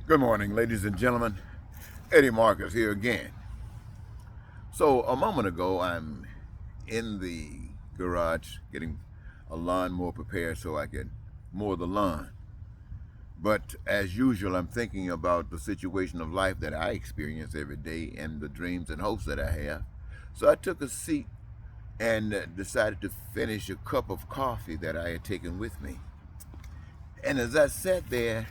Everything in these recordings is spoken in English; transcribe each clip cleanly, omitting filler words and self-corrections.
Good morning, ladies and gentlemen. Eddie Marcus here again. So, a moment ago, I'm in the garage getting a lawnmower prepared so I can mow the lawn. But as usual, I'm thinking about the situation of life that I experience every day and the dreams and hopes that I have. So, I took a seat and decided to finish a cup of coffee that I had taken with me. And as I sat there,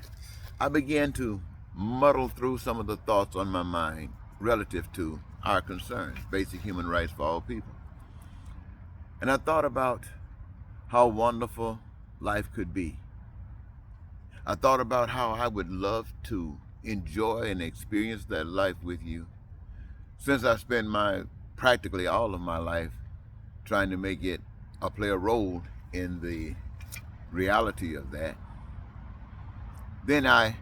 I began to muddle through some of the thoughts on my mind relative to our concerns, basic human rights for all people. And I thought about how wonderful life could be. I thought about how I would love to enjoy and experience that life with you, since I spent my practically all of my life trying to make it play a role in the reality of that. Then I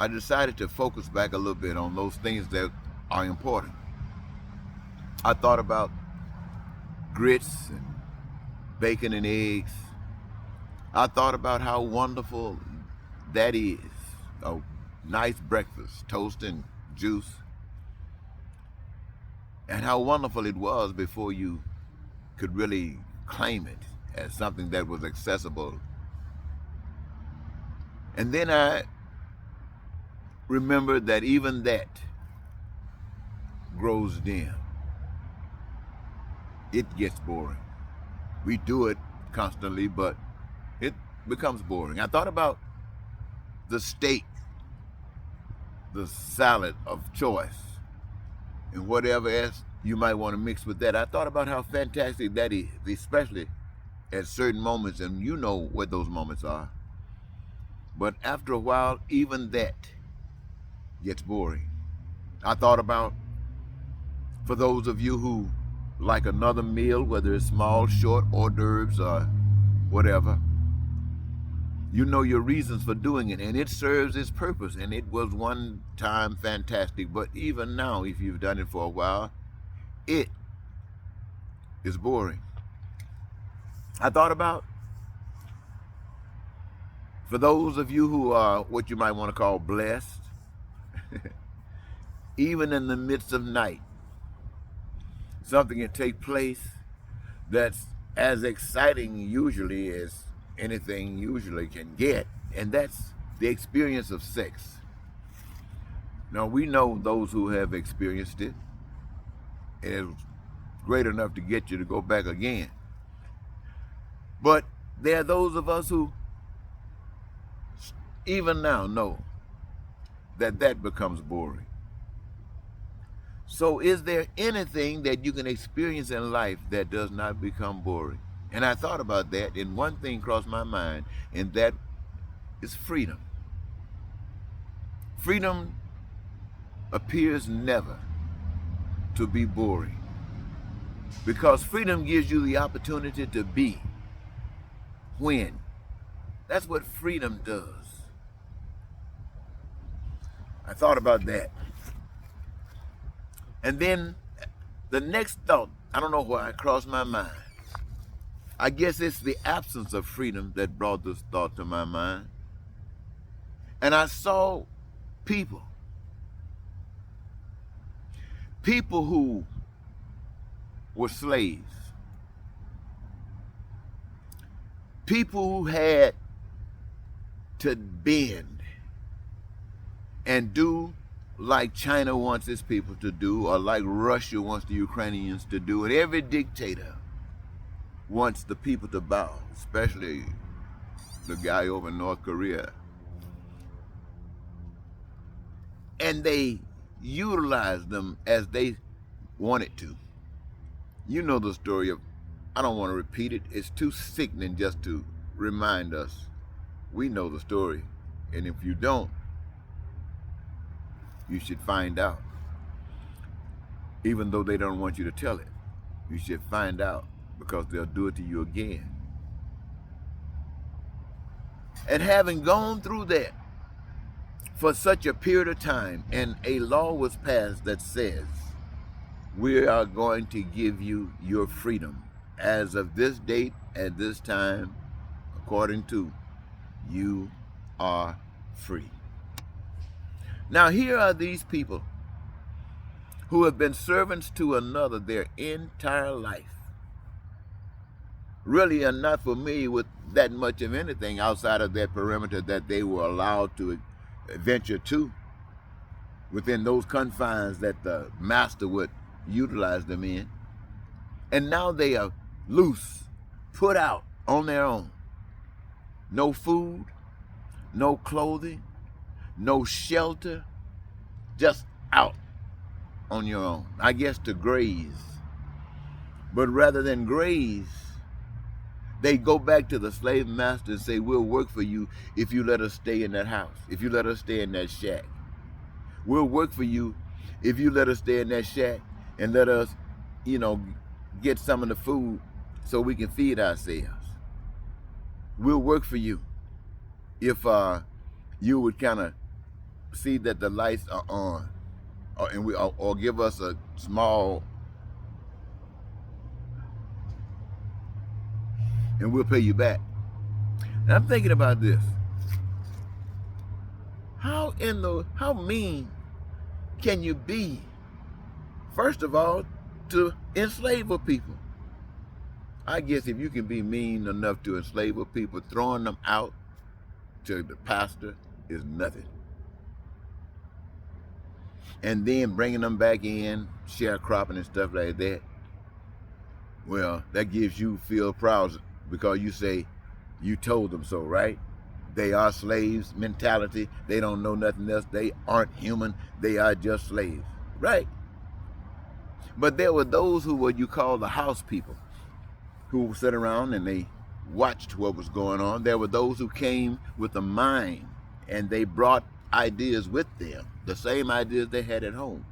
decided to focus back a little bit on those things that are important. I thought about grits and bacon and eggs. I thought about how wonderful that is. A nice breakfast, toast and juice. And how wonderful it was before you could really claim it as something that was accessible. And then I remembered that even that grows dim. It gets boring. We do it constantly, but it becomes boring. I thought about the steak, the salad of choice, and whatever else you might want to mix with that. I thought about how fantastic that is, especially at certain moments, and you know what those moments are. But after a while, even that gets boring. I thought about, for those of you who like another meal, whether it's small, short, hors d'oeuvres, or whatever, you know your reasons for doing it, and it serves its purpose. And it was one time fantastic, but even now, if you've done it for a while, it is boring. I thought about, for those of you who are what you might want to call blessed, even in the midst of night, something can take place that's as exciting usually as anything usually can get, and that's the experience of sex. Now, we know those who have experienced it, and it's great enough to get you to go back again. But there are those of us who even now know that that becomes boring. So is there anything that you can experience in life that does not become boring? And I thought about that, and one thing crossed my mind, and that is freedom. Freedom appears never to be boring, because freedom gives you the opportunity to be when. That's what freedom does. I thought about that. And then the next thought, I don't know why it crossed my mind. I guess it's the absence of freedom that brought this thought to my mind. And I saw people, people who were slaves, people who had to bend and do like China wants its people to do, or like Russia wants the Ukrainians to do, and every dictator wants the people to bow, especially the guy over in North Korea. And they utilize them as they wanted to. You know the story of, I don't want to repeat it, it's too sickening just to remind us. We know the story, and if you don't, you should find out. Even though they don't want you to tell it, you should find out, because they'll do it to you again. And having gone through that for such a period of time, and a law was passed that says, we are going to give you your freedom as of this date at this time, according to, you are free. Now here are these people who have been servants to another their entire life, really are not familiar with that much of anything outside of that perimeter that they were allowed to venture to, within those confines that the master would utilize them in. And now they are loose, put out on their own. No food, no clothing, no shelter, just out on your own, I guess to graze. But rather than graze, they go back to the slave master and say, we'll work for you if you let us stay in that house, if you let us stay in that shack. We'll work for you if you let us stay in that shack and let us, get some of the food so we can feed ourselves. We'll work for you if you would kind of see that the lights are on, or give us a small, and we'll pay you back. And I'm thinking about this. How mean can you be, first of all, to enslave a people? I guess if you can be mean enough to enslave a people, throwing them out to the pastor is nothing. And then bringing them back in, sharecropping and stuff like that, well, that gives you feel proud because you say you told them so, right? They are slaves mentality. They don't know nothing else. They aren't human. They are just slaves, right? But there were those who were, you call the house people, who sat around and they watched what was going on. There were those who came with a mind and they brought ideas with them, the same ideas they had at home.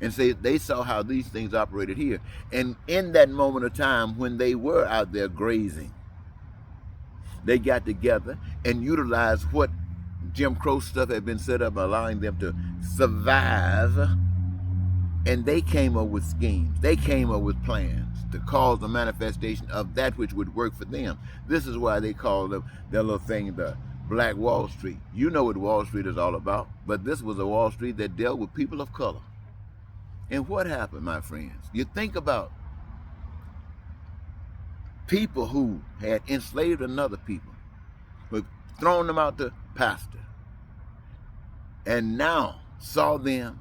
And say they saw how these things operated here. And in that moment of time when they were out there grazing, they got together and utilized what Jim Crow stuff had been set up, allowing them to survive. And they came up with schemes. They came up with plans to cause the manifestation of that which would work for them. This is why they call them their little thing the Black Wall Street. You know what Wall Street is all about, but this was a Wall Street that dealt with people of color. And what happened, my friends? You think about people who had enslaved another people, but thrown them out to pasture, and now saw them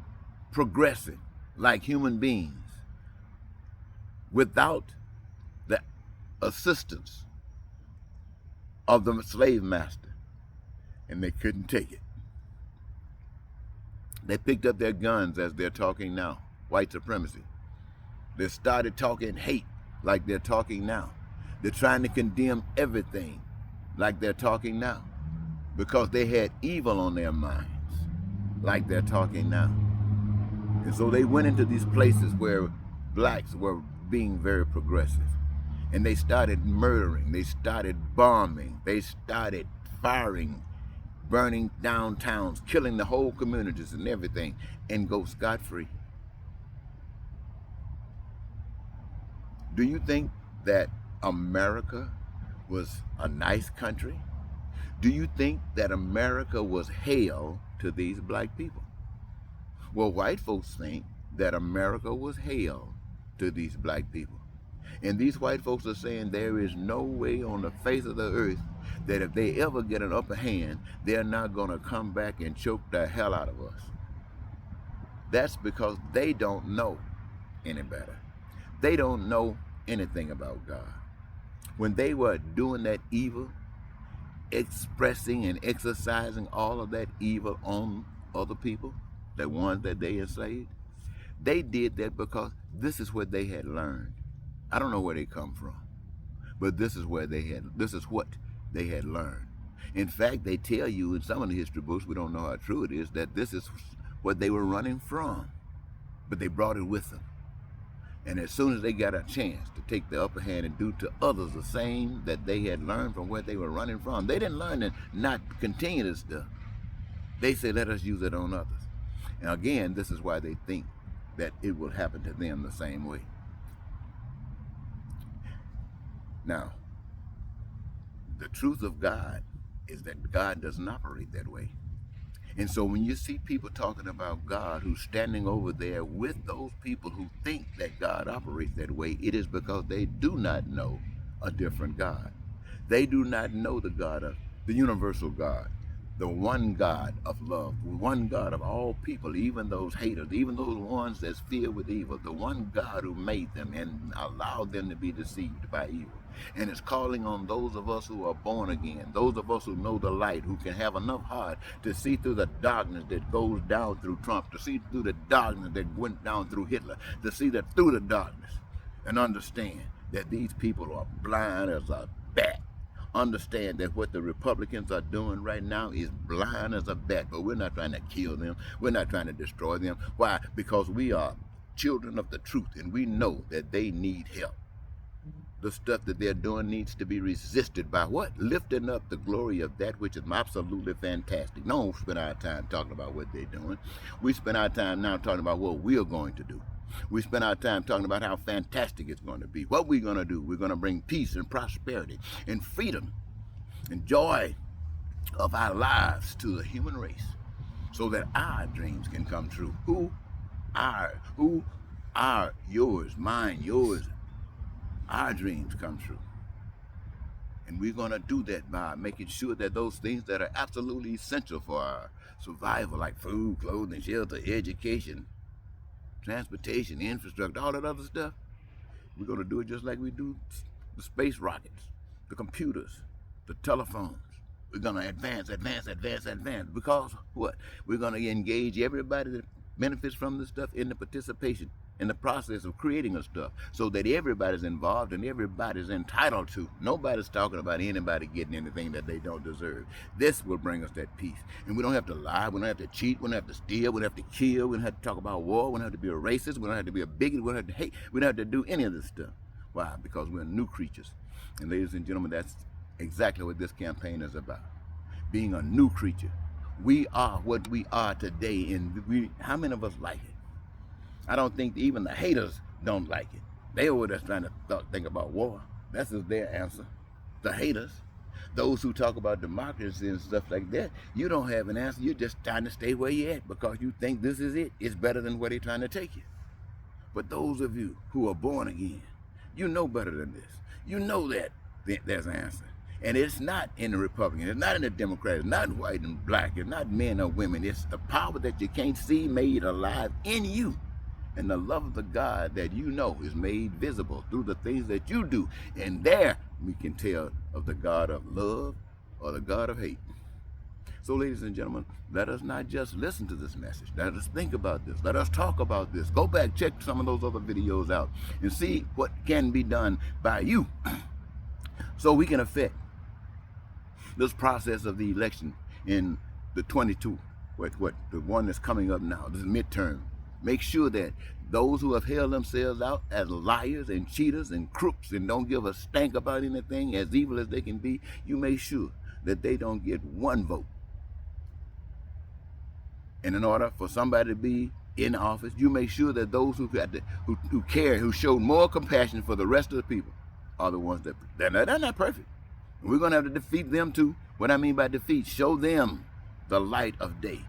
progressing like human beings without the assistance of the slave master, and they couldn't take it. They picked up their guns as they're talking now, white supremacy. They started talking hate like they're talking now. They're trying to condemn everything like they're talking now because they had evil on their minds like they're talking now. And so they went into these places where blacks were being very progressive. And they started murdering, they started bombing, they started firing, burning down towns, killing the whole communities and everything, and go scot-free. Do you think that America was a nice country? Do you think that America was hell to these black people? Well, white folks think that America was hell to these black people. And these white folks are saying there is no way on the face of the earth that if they ever get an upper hand, they're not going to come back and choke the hell out of us. That's because they don't know any better. They don't know anything about God. When they were doing that evil, expressing and exercising all of that evil on other people, the ones that they enslaved, they did that because this is what they had learned. I don't know where they come from, but this is what they had learned. In fact, they tell you in some of the history books, we don't know how true it is, that this is what they were running from, but they brought it with them. And as soon as they got a chance to take the upper hand and do to others the same that they had learned from where they were running from, they didn't learn to not continue this stuff. They say, let us use it on others. And again, this is why they think that it will happen to them the same way. Now, the truth of God is that God doesn't operate that way. And so when you see people talking about God who's standing over there with those people who think that God operates that way, it is because they do not know a different God. They do not know the God of the universal God, the one God of love, the one God of all people, even those haters, even those ones that's filled with evil, the one God who made them and allowed them to be deceived by evil. And it's calling on those of us who are born again, those of us who know the light, who can have enough heart to see through the darkness that goes down through Trump, to see through the darkness that went down through Hitler, to see that through the darkness and understand that these people are blind as a bat. Understand that what the Republicans are doing right now is blind as a bat, but we're not trying to kill them. We're not trying to destroy them. Why? Because we are children of the truth, and we know that they need help. The stuff that they're doing needs to be resisted by what? Lifting up the glory of that which is absolutely fantastic. Don't spend our time talking about what they're doing. We spend our time now talking about what we're going to do. We spend our time talking about how fantastic it's going to be. What we're going to do. We're going to bring peace and prosperity and freedom and joy of our lives to the human race so that our dreams can come true. Who are yours, mine, yours, our dreams come true. And we're going to do that by making sure that those things that are absolutely essential for our survival, like food, clothing, shelter, education, transportation, infrastructure, all that other stuff, we're going to do it just like we do the space rockets, the computers, the telephones. We're going to advance. Because what? We're going to engage everybody that benefits from this stuff in the participation, in the process of creating the stuff, so that everybody's involved and everybody's entitled to. Nobody's talking about anybody getting anything that they don't deserve. This will bring us that peace. And we don't have to lie, we don't have to cheat, we don't have to steal, we don't have to kill, we don't have to talk about war, we don't have to be a racist, we don't have to be a bigot, we don't have to hate, we don't have to do any of this stuff. Why? Because we're new creatures. And ladies and gentlemen, that's exactly what this campaign is about. Being a new creature. We are what we are today, and how many of us like it? I don't think even the haters don't like it. They were just trying to think about war. That's just their answer. The haters, those who talk about democracy and stuff like that, you don't have an answer. You're just trying to stay where you're at because you think this is it. It's better than where they're trying to take you. But those of you who are born again, you know better than this. You know that there's an answer. And it's not in the Republican, it's not in the Democrat, it's not white and black, it's not men or women. It's the power that you can't see made alive in you. And the love of the God that you know is made visible through the things that you do. And there we can tell of the God of love or the God of hate. So ladies and gentlemen, let us not just listen to this message. Let us think about this. Let us talk about this. Go back, check some of those other videos out and see what can be done by you so we can affect this process of the election in the 22, the one that's coming up now, this midterm. Make sure that those who have held themselves out as liars and cheaters and crooks and don't give a stank about anything, as evil as they can be, you make sure that they don't get one vote. And in order for somebody to be in office, you make sure that those who care, who show more compassion for the rest of the people, are the ones that they're not perfect. We're going to have to defeat them too. What I mean by defeat, show them the light of day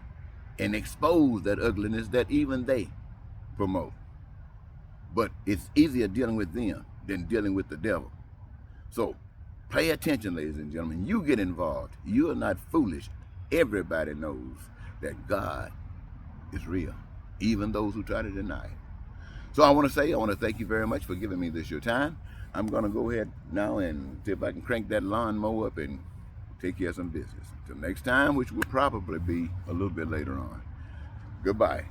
and expose that ugliness that even they promote. But it's easier dealing with them than dealing with the devil. So pay attention, ladies and gentlemen. You get involved. You are not foolish. Everybody knows that God is real, even those who try to deny it. So I want to thank you very much for giving me this your time. I'm going to go ahead now and see if I can crank that lawnmower up and take care of some business. Until next time, which will probably be a little bit later on. Goodbye.